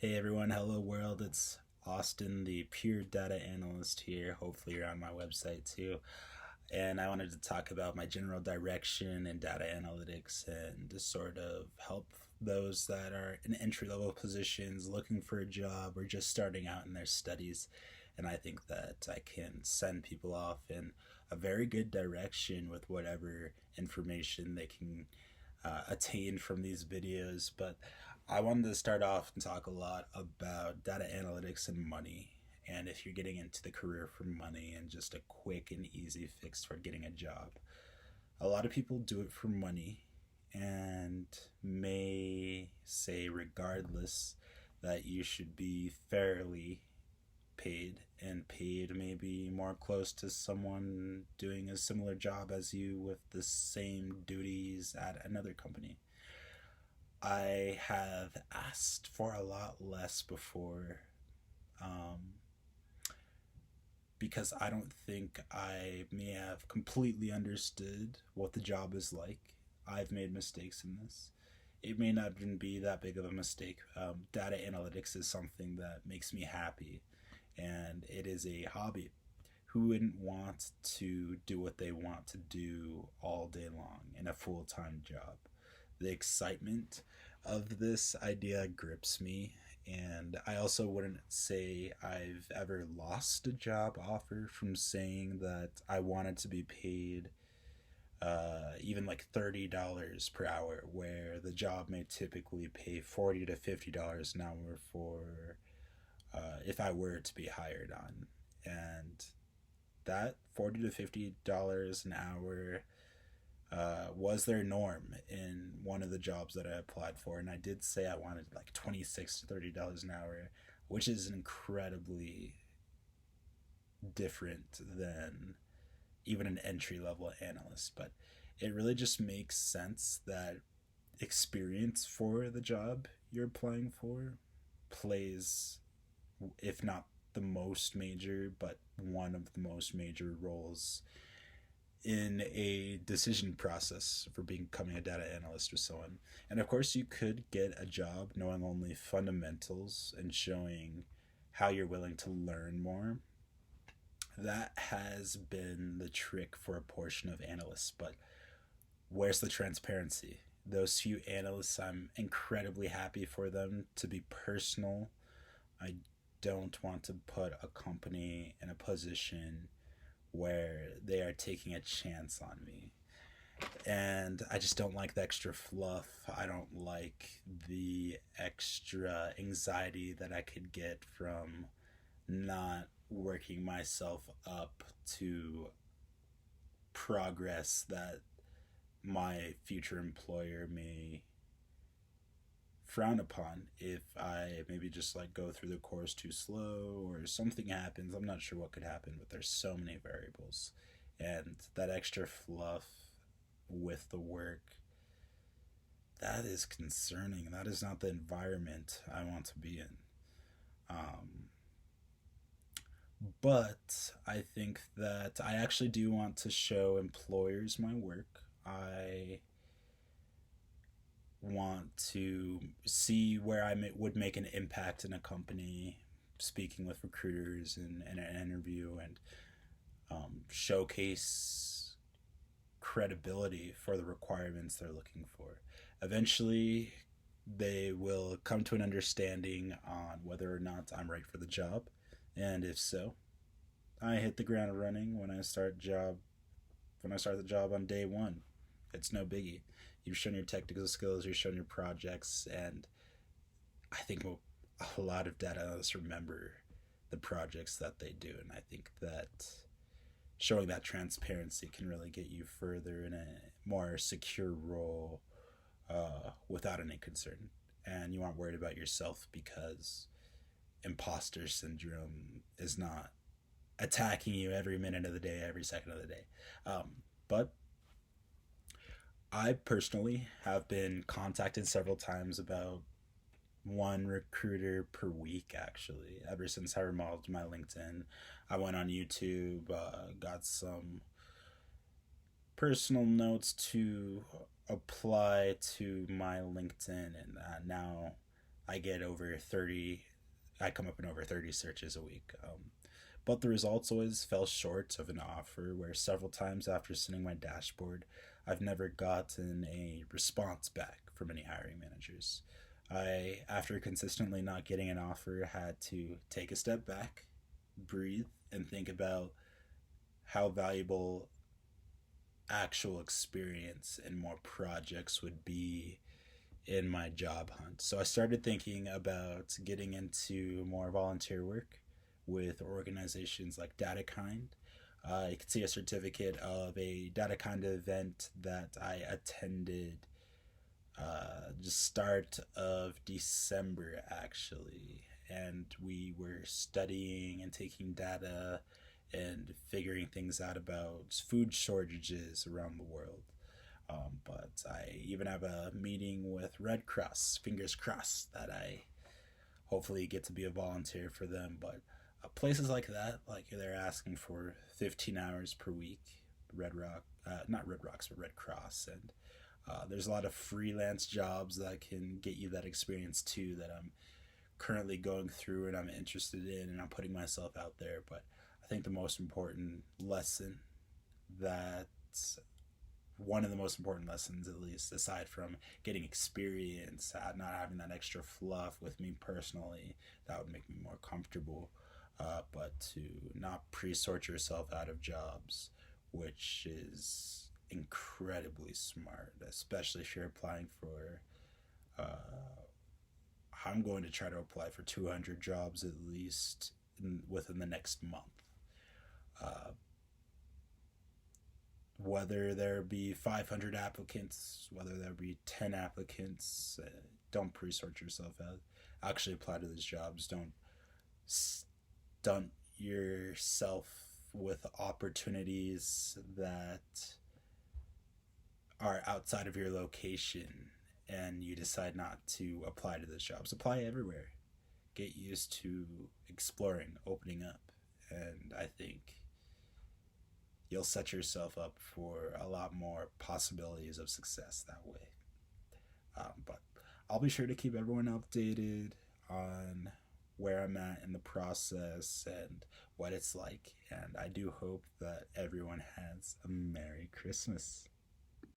Hey everyone, hello world. It's Austin, the pure data analyst here. Hopefully, you're on my website too. And I wanted to talk about my general direction in data analytics and to sort of help those that are in entry level positions looking for a job or just starting out in their studies. And I think that I can send people off in a very good direction with whatever information they can attain from these videos. But I wanted to start off and talk a lot about data analytics and money. And if you're getting into the career for money and just a quick and easy fix for getting a job, a lot of people do it for money and may say, regardless, that you should be fairly paid and paid maybe more close to someone doing a similar job as you with the same duties at another company. I have asked for a lot less before, um, because I don't think I may have completely understood what the job is like. I've made mistakes in this. It may not even be that big of a mistake. Data analytics is something that makes me happy, and it is a hobby. Who wouldn't want to do what they want to do all day long in a full time job? The excitement of this idea grips me, and I also wouldn't say I've ever lost a job offer from saying that I wanted to be paid even like $30 per hour, where the job may typically pay $40 to $50 an hour for if I were to be hired on. And that $40 to $50 an hour was their norm in one of the jobs that I applied for, and I did say I wanted like $26 to $30 an hour, which is incredibly different than even an entry level analyst. But it really just makes sense that experience for the job you're applying for plays, if not the most major, but one of the most major roles in a decision process for becoming a data analyst or so on. And of course, you could get a job knowing only fundamentals and showing how you're willing to learn more. That has been the trick for a portion of analysts, but where's the transparency? Those few analysts, I'm incredibly happy for them to be personal. I don't want to put a company in a position where they are taking a chance on me. And I just don't like the extra fluff. I don't like the extra anxiety that I could get from not working myself up to progress that my future employer may frown upon if I maybe just like go through the course too slow or something happens. I'm not sure what could happen, but there's so many variables. And that extra fluff with the work, that is concerning. That is not the environment I want to be in. Um, but I think that I actually do want to show employers my work. I want to see where would make an impact in a company, speaking with recruiters in an interview, and showcase credibility for the requirements they're looking for. Eventually, they will come to an understanding on whether or not I'm right for the job, and if so, I hit the ground running when I start the job on day one. It's no biggie. You've shown your technical skills, you've shown your projects, and I think a lot of data analysts remember the projects that they do, and I think that showing that transparency can really get you further in a more secure role without any concern. And you aren't worried about yourself because imposter syndrome is not attacking you every minute of the day, every second of the day. But I personally have been contacted several times about one recruiter per week, actually, ever since I remodeled my LinkedIn. I went on YouTube, got some personal notes to apply to my LinkedIn, and now I get over 30, I come up in over 30 searches a week. But the results always fell short of an offer, where several times after sending my dashboard, I've never gotten a response back from any hiring managers. After consistently not getting an offer, had to take a step back, breathe, and think about how valuable actual experience and more projects would be in my job hunt. So I started thinking about getting into more volunteer work with organizations like DataKind. You can see a certificate of a DataKind event that I attended just start of December actually, and we were studying and taking data and figuring things out about food shortages around the world. But I even have a meeting with Red Cross, fingers crossed that I hopefully get to be a volunteer for them. But places like that, like they're asking for 15 hours per week. Red Rock, not Red Rocks, but Red Cross, and there's a lot of freelance jobs that can get you that experience too. That I'm currently going through and I'm interested in, and I'm putting myself out there. But I think the most important lesson that one of the most important lessons, at least aside from getting experience, not having that extra fluff with me personally, that would make me more comfortable. But to not pre-sort yourself out of jobs, which is incredibly smart, especially if you're applying for. I'm going to try to apply for 200 jobs at least within the next month. Uh, whether there be 500 applicants, whether there be 10 applicants, don't pre-sort yourself out. Actually apply to those jobs. Don't stunt yourself with opportunities that are outside of your location and you decide not to apply to those jobs. Apply everywhere. Get used to exploring, opening up, and I think you'll set yourself up for a lot more possibilities of success that way. But I'll be sure to keep everyone updated on where I'm at in the process and what it's like. And I do hope that everyone has a Merry Christmas.